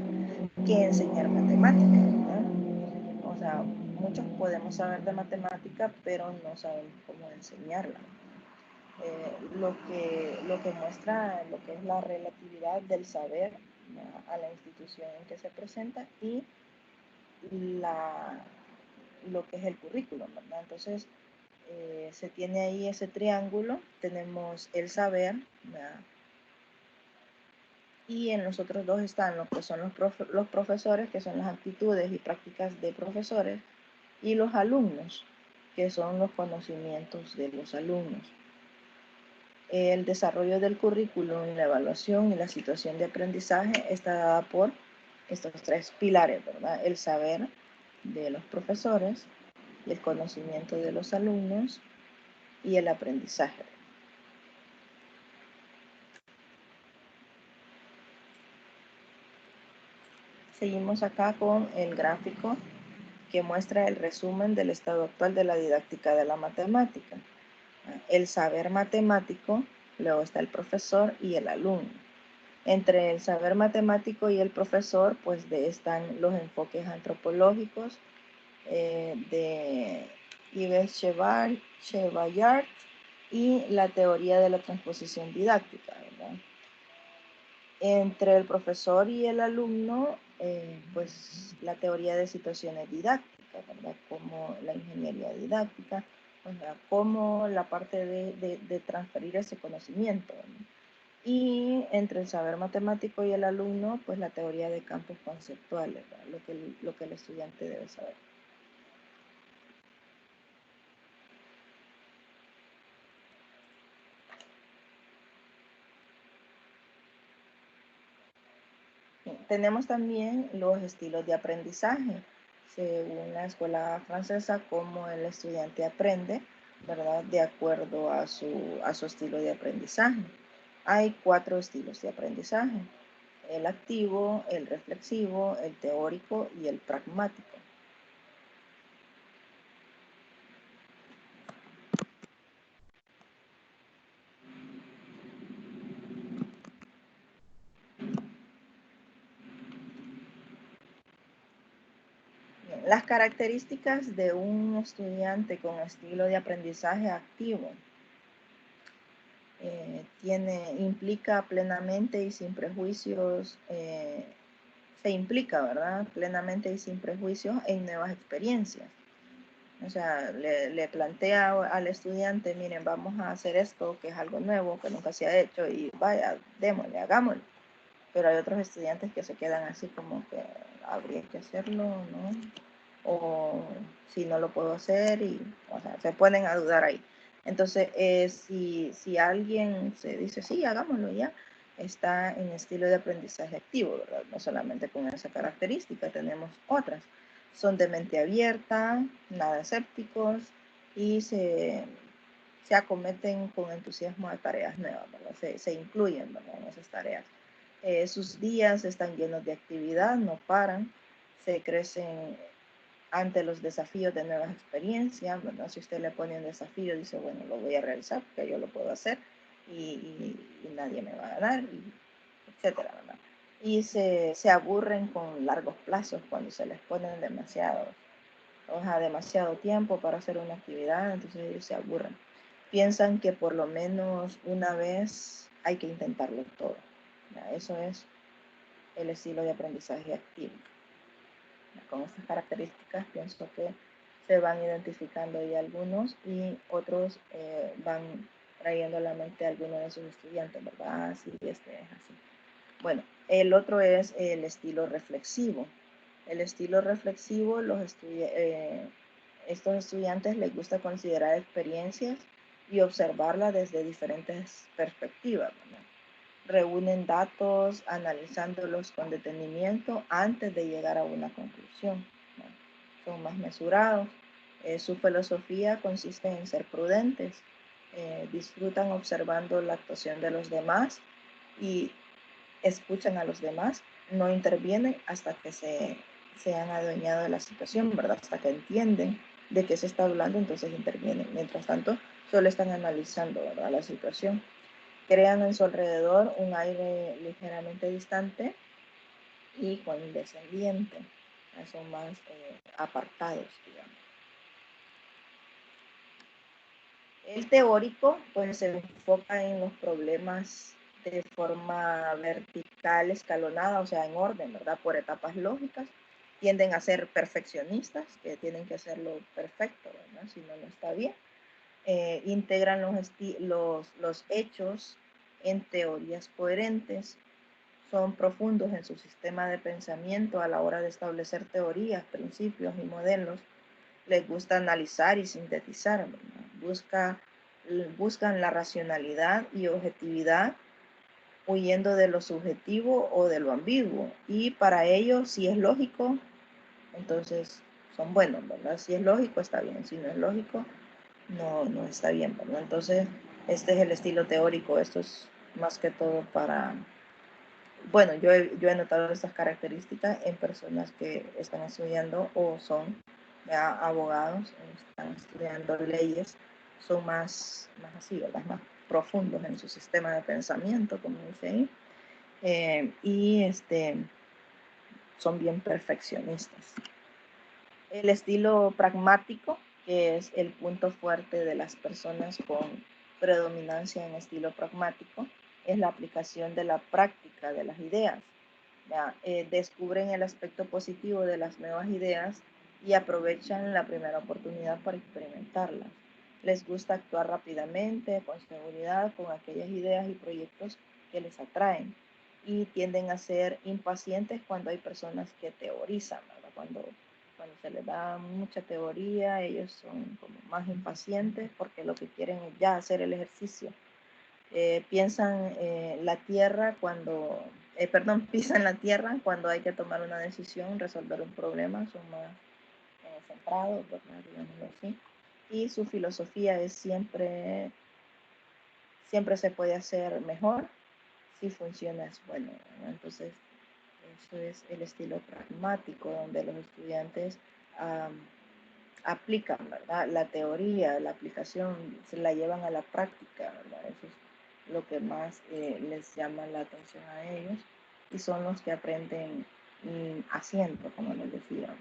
que enseñar matemática, ¿verdad? O sea, muchos podemos saber de matemática, pero no sabemos cómo enseñarla. Lo que muestra lo que es la relatividad del saber, ¿no?, a la institución en que se presenta, y lo que es el currículum, ¿verdad? Entonces, se tiene ahí ese triángulo, tenemos el saber, ¿verdad?, y en los otros dos están lo que son los profesores, que son las actitudes y prácticas de profesores, y los alumnos, que son los conocimientos de los alumnos. El desarrollo del currículum, la evaluación y la situación de aprendizaje está dada por estos tres pilares, ¿verdad? El saber de los profesores, el conocimiento de los alumnos y el aprendizaje. Seguimos acá con el gráfico que muestra el resumen del estado actual de la didáctica de la matemática. El saber matemático, luego está el profesor y el alumno. Entre el saber matemático y el profesor, pues están los enfoques antropológicos de Yves Chevalliard y la teoría de la transposición didáctica, ¿verdad? Entre el profesor y el alumno, pues la teoría de situaciones didácticas, ¿verdad?, como la ingeniería didáctica, o sea, como la parte de transferir ese conocimiento, ¿no? Y entre el saber matemático y el alumno, pues la teoría de campos conceptuales, ¿verdad? Lo que el estudiante debe saber. Tenemos también los estilos de aprendizaje, según la escuela francesa, cómo el estudiante aprende, ¿verdad? De acuerdo a su estilo de aprendizaje. Hay 4 estilos de aprendizaje: el activo, el reflexivo, el teórico y el pragmático. Las características de un estudiante con estilo de aprendizaje activo implica plenamente y sin prejuicios, se implica, ¿verdad? Plenamente y sin prejuicios en nuevas experiencias. O sea, le plantea al estudiante, miren, vamos a hacer esto, que es algo nuevo, que nunca se ha hecho, y vaya, démosle, hagámoslo. Pero hay otros estudiantes que se quedan así como que habría que hacerlo, ¿no? O si no lo puedo hacer, y o sea, se ponen a dudar ahí. Entonces, si alguien se dice, sí, hagámoslo ya, está en estilo de aprendizaje activo, ¿verdad? No solamente con esa característica, tenemos otras. Son de mente abierta, nada escépticos, y se acometen con entusiasmo a tareas nuevas, ¿verdad? Se incluyen, ¿verdad?, en esas tareas. Sus días están llenos de actividad, no paran, se crecen ante los desafíos de nuevas experiencias, ¿verdad? Si usted le pone un desafío, dice, bueno, lo voy a realizar porque yo lo puedo hacer y nadie me va a ganar, etcétera, ¿verdad? Y se aburren con largos plazos cuando se les ponen demasiado tiempo para hacer una actividad, entonces ellos se aburren. Piensan que por lo menos una vez hay que intentarlo todo. ¿Ya? Eso es el estilo de aprendizaje activo. Con estas características pienso que se van identificando ya algunos, y otros van trayendo a la mente a algunos de sus estudiantes, ¿verdad? Así, es así. Bueno, el otro es el estilo reflexivo. El estilo reflexivo, estos estudiantes les gusta considerar experiencias y observarlas desde diferentes perspectivas, ¿verdad? Reúnen datos analizándolos con detenimiento antes de llegar a una conclusión, ¿no? Son más mesurados. Su filosofía consiste en ser prudentes. Disfrutan observando la actuación de los demás y escuchan a los demás. No intervienen hasta que se han adueñado de la situación, ¿verdad? Hasta que entienden de qué se está hablando, entonces intervienen. Mientras tanto, solo están analizando, ¿verdad?, la situación. Crean en su alrededor un aire ligeramente distante y condescendiente. Son más apartados, digamos. El teórico, pues, se enfoca en los problemas de forma vertical, escalonada, o sea, en orden, ¿verdad?, por etapas lógicas. Tienden a ser perfeccionistas, que tienen que hacerlo perfecto, ¿verdad?, si no, no está bien. Integran los hechos en teorías coherentes. Son profundos en su sistema de pensamiento a la hora de establecer teorías, principios y modelos. Les gusta analizar y sintetizar, ¿verdad? Buscan la racionalidad y objetividad, huyendo de lo subjetivo o de lo ambiguo. Y para ellos, si es lógico, entonces son buenos, ¿verdad? Si es lógico, está bien. Si no es lógico, no está bien, ¿verdad? Entonces, este es el estilo teórico. Esto es más que todo para... Bueno, yo he notado estas características en personas que están estudiando o son ya abogados, están estudiando leyes, son más así, ¿verdad?, más profundos en su sistema de pensamiento, como dice ahí, y son bien perfeccionistas. El estilo pragmático, que es el punto fuerte de las personas con predominancia en estilo pragmático, es la aplicación de la práctica de las ideas. ¿Ya? Descubren el aspecto positivo de las nuevas ideas y aprovechan la primera oportunidad para experimentarlas. Les gusta actuar rápidamente, con seguridad, con aquellas ideas y proyectos que les atraen y tienden a ser impacientes cuando hay personas que teorizan, ¿verdad? Cuando se les da mucha teoría, ellos son como más impacientes porque lo que quieren es ya hacer el ejercicio. Piensan la tierra cuando, perdón, pisan la tierra cuando hay que tomar una decisión, resolver un problema, son más centrados, ¿verdad? Digámoslo así. Y su filosofía es siempre se puede hacer mejor si funciona es bueno, ¿no? Entonces, eso es el estilo pragmático donde los estudiantes aplican, ¿verdad? La teoría, la aplicación, se la llevan a la práctica, ¿verdad? Eso es lo que más les llama la atención a ellos y son los que aprenden haciendo, como les decía.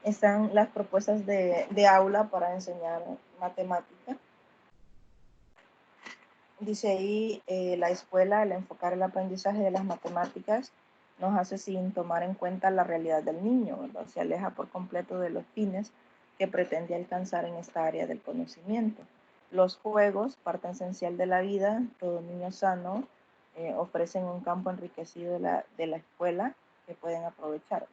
Están las propuestas de aula para enseñar matemática. Dice ahí, la escuela, al enfocar el aprendizaje de las matemáticas, nos hace sin tomar en cuenta la realidad del niño, ¿verdad? Se aleja por completo de los fines que pretende alcanzar en esta área del conocimiento. Los juegos, parte esencial de la vida, todo niño sano, ofrecen un campo enriquecido de la escuela que pueden aprovechar.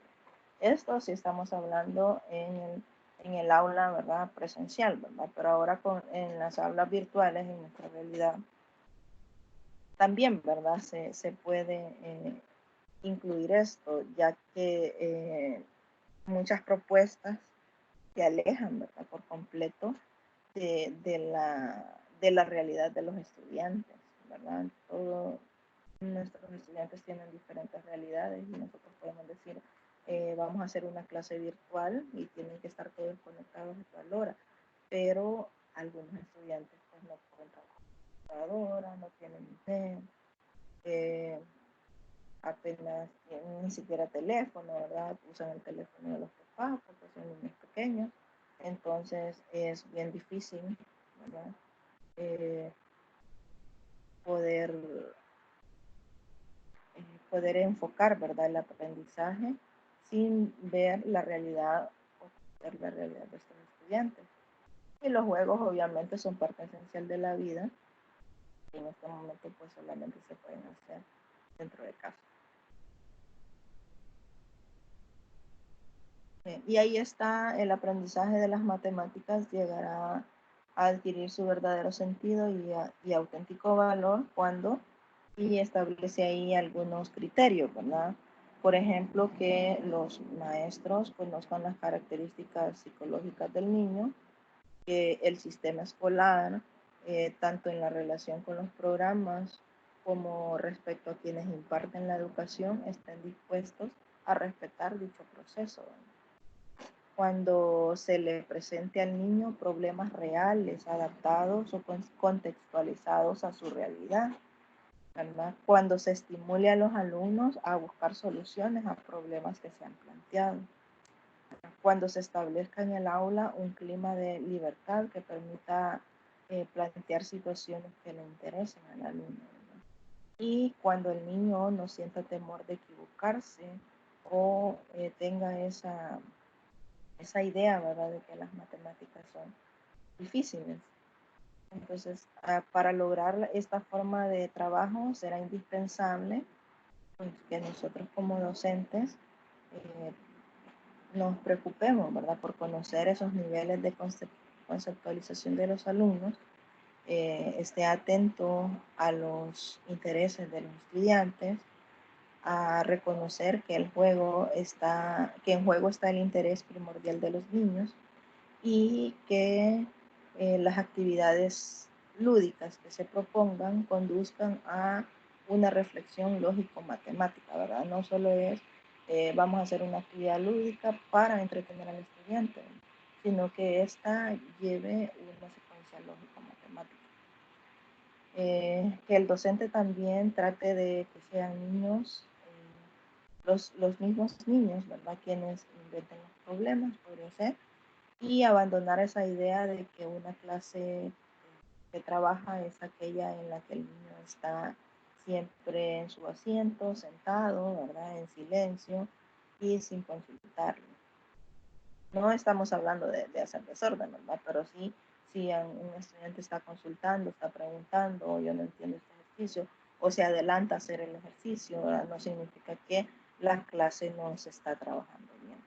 Esto sí estamos hablando en el aula, ¿verdad? Presencial, ¿verdad? Pero ahora en las aulas virtuales, en nuestra realidad, también, ¿verdad? Se puede incluir esto, ya que muchas propuestas se alejan, ¿verdad? Por completo de la realidad de los estudiantes, ¿verdad? Todos nuestros estudiantes tienen diferentes realidades y nosotros podemos decir, vamos a hacer una clase virtual y tienen que estar todos conectados a tal hora, pero algunos estudiantes pues no cuentan con computadora, no tienen internet, apenas tienen ni siquiera teléfono, ¿verdad? Usan el teléfono de los papás porque son niños pequeños, entonces es bien difícil, ¿verdad? Poder enfocar, ¿verdad? El aprendizaje sin ver la realidad o ver la realidad de estos estudiantes. Y los juegos obviamente son parte esencial de la vida y en este momento pues solamente se pueden hacer dentro de casa. Y ahí está el aprendizaje de las matemáticas, llegará a adquirir su verdadero sentido y auténtico valor cuando y establece ahí algunos criterios, ¿verdad? Por ejemplo, que los maestros conozcan las características psicológicas del niño, que el sistema escolar, tanto en la relación con los programas como respecto a quienes imparten la educación, estén dispuestos a respetar dicho proceso, ¿verdad? Cuando se le presente al niño problemas reales, adaptados o contextualizados a su realidad, ¿verdad? Cuando se estimule a los alumnos a buscar soluciones a problemas que se han planteado. Cuando se establezca en el aula un clima de libertad que permita plantear situaciones que le interesen al alumno, ¿verdad? Y cuando el niño no sienta temor de equivocarse o tenga esa idea, ¿verdad?, de que las matemáticas son difíciles. Entonces, para lograr esta forma de trabajo será indispensable pues, que nosotros como docentes nos preocupemos, ¿verdad?, por conocer esos niveles de conceptualización de los alumnos, esté atento a los intereses de los estudiantes, a reconocer que en juego está el interés primordial de los niños y que las actividades lúdicas que se propongan conduzcan a una reflexión lógico-matemática, ¿verdad? No solo es vamos a hacer una actividad lúdica para entretener al estudiante, sino que ésta lleve una secuencia lógico-matemática. Que el docente también trate de que sean niños, los mismos niños, ¿verdad?, quienes inventen los problemas, podría ser, y abandonar esa idea de que una clase que trabaja es aquella en la que el niño está siempre en su asiento, sentado, ¿verdad? En silencio y sin consultarlo. No estamos hablando de hacer desorden, ¿verdad? Pero sí, si un estudiante está consultando, está preguntando, o yo no entiendo este ejercicio, o se adelanta a hacer el ejercicio, ¿verdad? No significa que la clase no se está trabajando bien.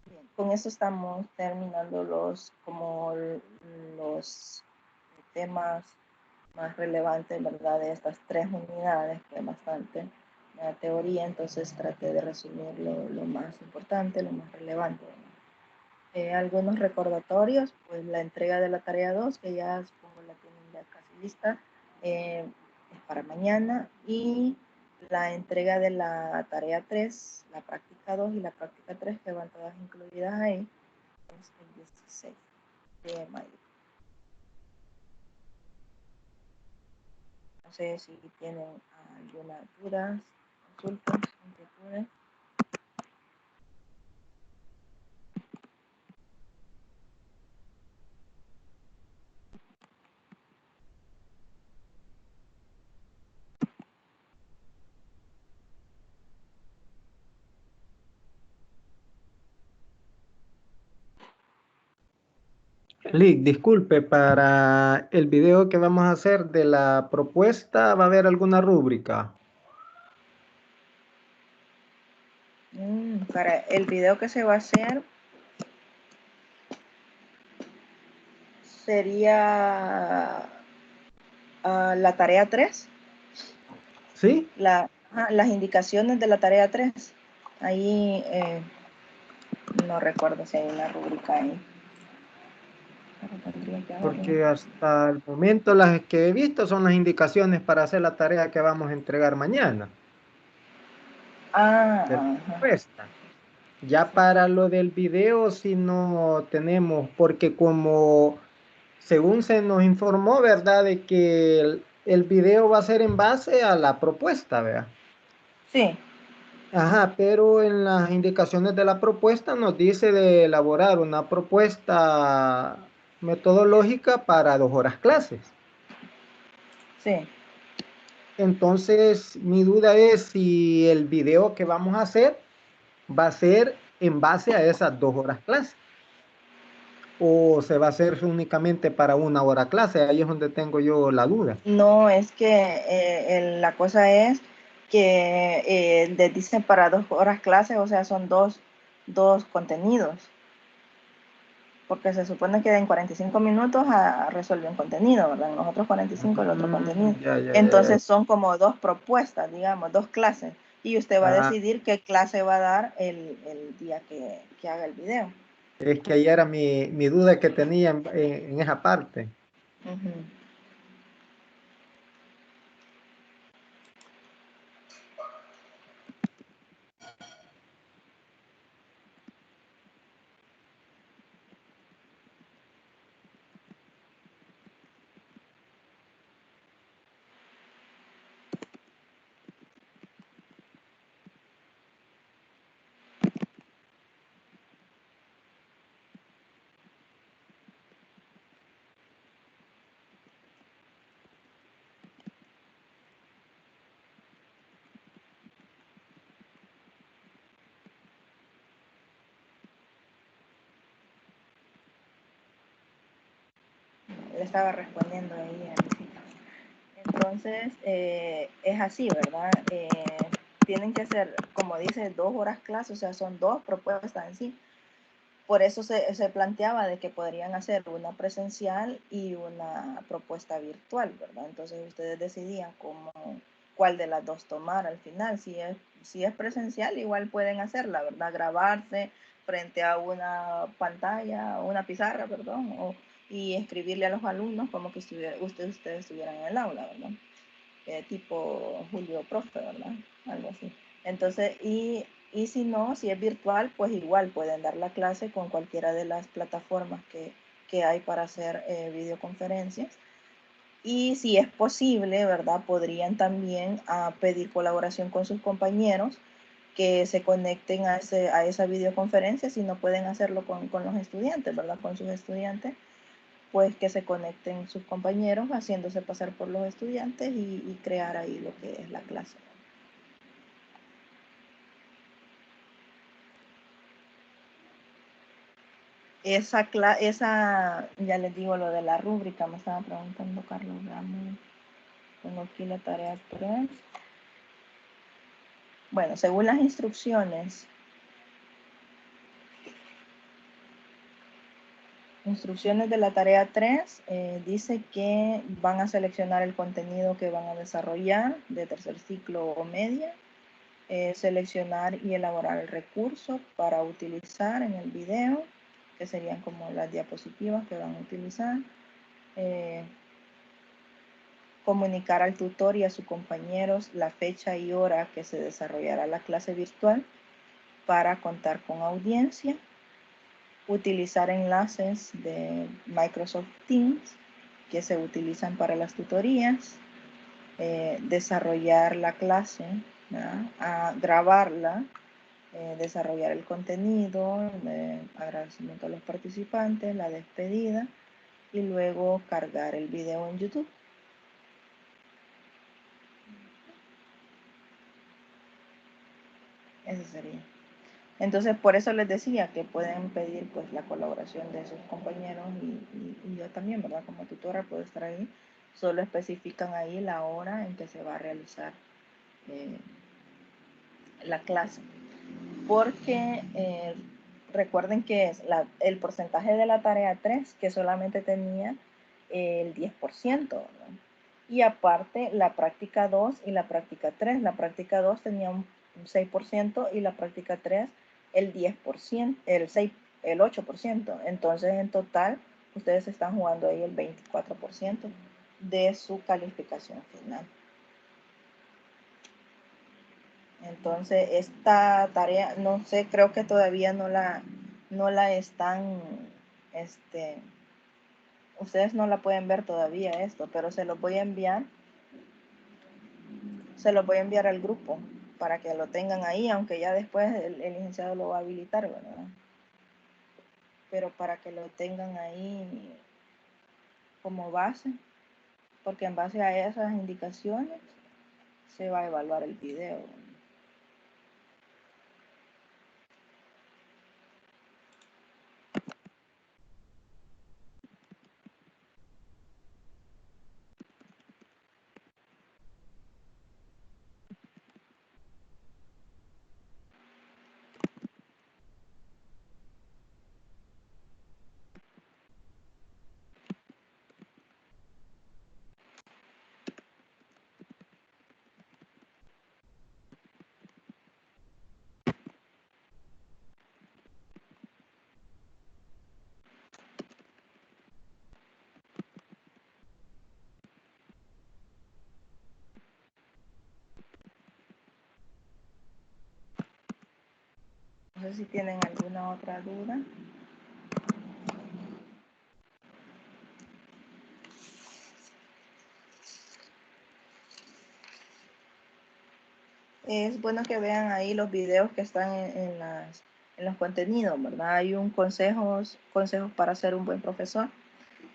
Bien, con eso estamos terminando los temas más relevantes, ¿verdad? De estas 3 unidades, que es bastante la teoría, entonces traté de resumir lo más importante, lo más relevante, algunos recordatorios, pues la entrega de la tarea 2, que ya supongo la tienen ya casi lista, es para mañana, y la entrega de la tarea 3, la práctica 2 y la práctica 3, que van todas incluidas ahí, es el 16 de mayo. No sé si tienen algunas dudas, consultas, inquietudes. Lick, disculpe, para el video que vamos a hacer de la propuesta, ¿va a haber alguna rúbrica? Para el video que se va a hacer, sería la tarea 3. ¿Sí? Las indicaciones de la tarea 3. Ahí no recuerdo si hay una rúbrica ahí. Porque hasta el momento las que he visto son las indicaciones para hacer la tarea que vamos a entregar mañana. De la propuesta. Ya para lo del video si no tenemos, porque como según se nos informó, ¿verdad? De que el video va a ser en base a la propuesta, ¿verdad? Sí. Ajá, pero en las indicaciones de la propuesta nos dice de elaborar una propuesta metodológica para 2 horas clases. Sí. Entonces, mi duda es si el video que vamos a hacer va a ser en base a esas 2 horas clases o se va a hacer únicamente para 1 hora clase. Ahí es donde tengo yo la duda. No, es que la cosa es que les dicen para 2 horas clase, o sea, son dos contenidos. Porque se supone que en 45 minutos resuelve un contenido, ¿verdad? En los otros 45 el otro contenido. Entonces son como 2 propuestas, digamos, 2 clases. Y usted va a decidir qué clase va a dar el día que haga el video. Es que ahí era mi duda que tenía en esa parte. Le estaba respondiendo ahí. Entonces, es así, ¿verdad? Tienen que ser, como dice, 2 horas clase, o sea, son 2 propuestas en sí. Por eso se planteaba de que podrían hacer una presencial y una propuesta virtual, ¿verdad? Entonces ustedes decidían cuál de las 2 tomar al final. Si es presencial, igual pueden hacerla, ¿verdad? Grabarse frente a una pantalla, una pizarra, perdón, y escribirle a los alumnos como que ustedes estuvieran en el aula, ¿verdad? Tipo Julio Profe, ¿verdad? Algo así. Entonces, y si no, si es virtual, pues igual pueden dar la clase con cualquiera de las plataformas que hay para hacer videoconferencias. Y si es posible, ¿verdad? Podrían también pedir colaboración con sus compañeros que se conecten a esa videoconferencia, si no pueden hacerlo con los estudiantes, ¿verdad? Con sus estudiantes, pues que se conecten sus compañeros haciéndose pasar por los estudiantes y crear ahí lo que es la clase. Esa, ya les digo lo de la rúbrica, me estaba preguntando Carlos Ramos. Tengo aquí la tarea 3. Bueno, según las instrucciones de la tarea 3, dice que van a seleccionar el contenido que van a desarrollar de tercer ciclo o media, seleccionar y elaborar el recurso para utilizar en el video, que serían como las diapositivas que van a utilizar, comunicar al tutor y a sus compañeros la fecha y hora que se desarrollará la clase virtual para contar con audiencia, utilizar enlaces de Microsoft Teams que se utilizan para las tutorías, desarrollar la clase, grabarla, desarrollar el contenido, agradecimiento a los participantes, la despedida y luego cargar el video en YouTube. Eso sería. Entonces, por eso les decía que pueden pedir pues la colaboración de sus compañeros y yo también, ¿verdad? Como tutora puedo estar ahí. Solo especifican ahí la hora en que se va a realizar la clase. Porque recuerden que es el porcentaje de la tarea 3 que solamente tenía el 10%, ¿verdad? Y aparte la práctica 2 y la práctica 3. La práctica 2 tenía un 6% y la práctica 3 el 10%, el 8%. Entonces, en total, ustedes están jugando ahí el 24% de su calificación final. Entonces, esta tarea, no sé, creo que todavía no la están, ustedes no la pueden ver todavía esto, pero se los voy a enviar al grupo para que lo tengan ahí, aunque ya después el licenciado lo va a habilitar, ¿verdad? Pero para que lo tengan ahí como base, porque en base a esas indicaciones se va a evaluar el video. No sé si tienen alguna otra duda. Es bueno que vean ahí los videos que están en los contenidos, ¿verdad? Hay consejos para ser un buen profesor.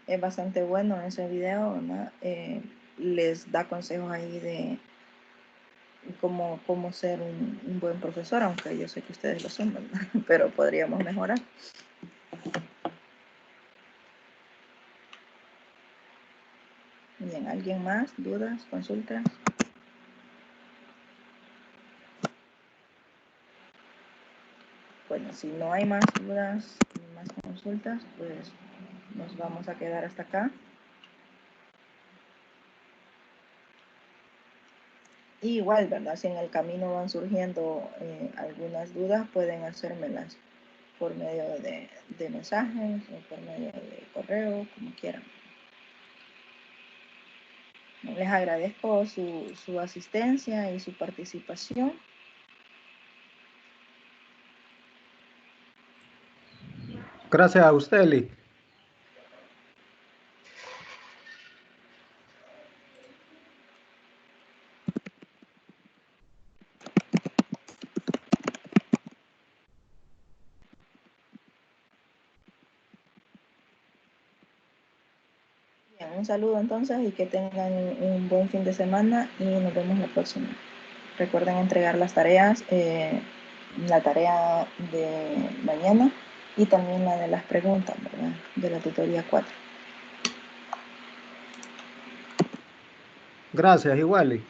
Es bastante bueno ese video, ¿verdad? Les da consejos ahí de cómo ser un buen profesor, aunque yo sé que ustedes lo son, ¿verdad? Pero podríamos mejorar. Bien, ¿alguien más? ¿Dudas? ¿Consultas? Bueno, si no hay más dudas ni más consultas, pues nos vamos a quedar hasta acá. Y igual, ¿verdad? Si en el camino van surgiendo algunas dudas, pueden hacérmelas por medio de mensajes o por medio de correo, como quieran. Les agradezco su asistencia y su participación. Gracias a usted, Eli. un saludo entonces y que tengan un buen fin de semana y nos vemos la próxima. Recuerden entregar las tareas, la tarea de mañana y también la de las preguntas, ¿verdad? De la tutoría 4. Gracias, igual.